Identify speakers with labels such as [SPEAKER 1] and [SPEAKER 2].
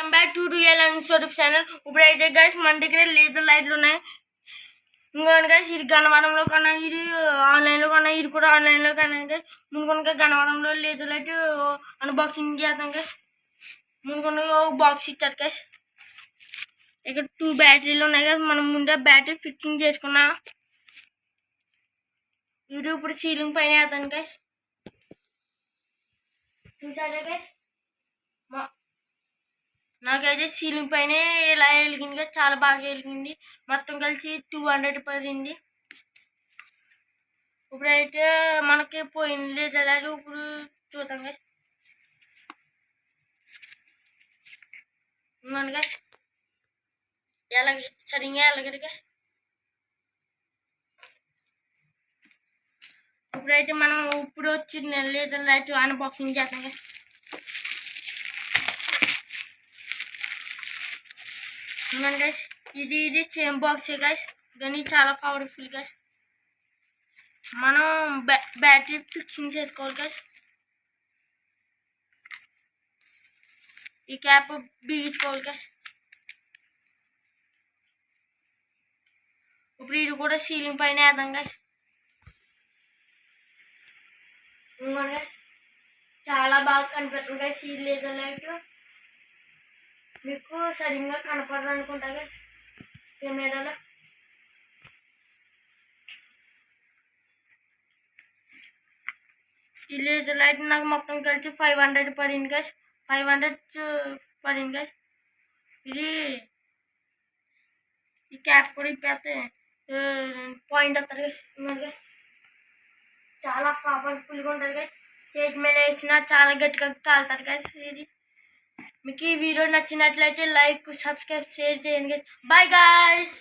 [SPEAKER 1] Welcome back to real and YouTube channel. ఇప్పుడైతే guys మన దగ్గర లేజర్ లైట్లు ఉన్నాయి. ఇంకోటి గైస్ ఇది గణవరంలో కన్నా, ఇది ఆన్లైన్లో కన్నా, ఇది కూడా ఆన్లైన్లో కన్నా గైస్. ముందు కొనుక గణవరంలో లేజర్ లైట్ అన్బాక్సింగ్ చేద్దాం గైస్. ముందు కొనుక బాక్స్ ఇచ్చారు గైస్. ఇక్కడ 2 బ్యాటరీలు ఉన్నాయి గైస్. మనం ముందే బ్యాటరీ ఫిక్సింగ్ చేసుకున్నా. ఇది ఇప్పుడు సీలింగ్ పైన వేద్దాం గైస్. చూసారా గైస్, నాకైతే సీలింగ్ పైన ఇలా వెలిగింది, చాలా బాగా వెలిగింది. మొత్తం కలిసి 200 పడింది. ఇప్పుడైతే మనకి పోయింది లేజర్ లైట్. ఇప్పుడు చూద్దాం గైస్. ఇంకోండి గైస్, ఎలాగే సరిగ్గా ఎలాగదు గైస్. ఇప్పుడైతే మనం ఇప్పుడు వచ్చిన లేజర్ లైట్ అన్బాక్సింగ్ చేద్దాం గైస్. గైస్ ఇది సేమ్ బాక్సే గైస్, కానీ చాలా పవర్ఫుల్ గైస్. మనం బ్యాటరీ ఫిక్సింగ్ చేసుకోవాలి గైస్. ఈ క్యాప్ బిగించుకోవాలి గైస్. ఇప్పుడు ఇది కూడా సీలింగ్ పైన వేద్దాం గైస్. ఇంకోటి గైస్, చాలా బాగా కనిపెడుతుంది గైస్ ఈ లేజర్ లైట్. మీకు సరిగ్గా కనపడదు అనుకుంటా గైస్ కెమెరాలో. ఈ లేజర్ లైట్ నాకు మొత్తం కలిసి 500 పడింది గైస్. 500 పడింది గైస్. ఇది ఈ క్యాప్ కూడా ఇప్పేస్తే పాయింట్ వస్తుంది గైస్. ఇంకోటి గైస్, చాలా పవర్ఫుల్గా ఉంటుంది గైస్. చేతి మీద వేసినా చాలా గట్టిగా కాలుతుంది గైస్. ఇది మీకు ఈ వీడియో నచ్చినట్లయితే లైక్, సబ్స్క్రైబ్, షేర్ చేయండి. Bye guys.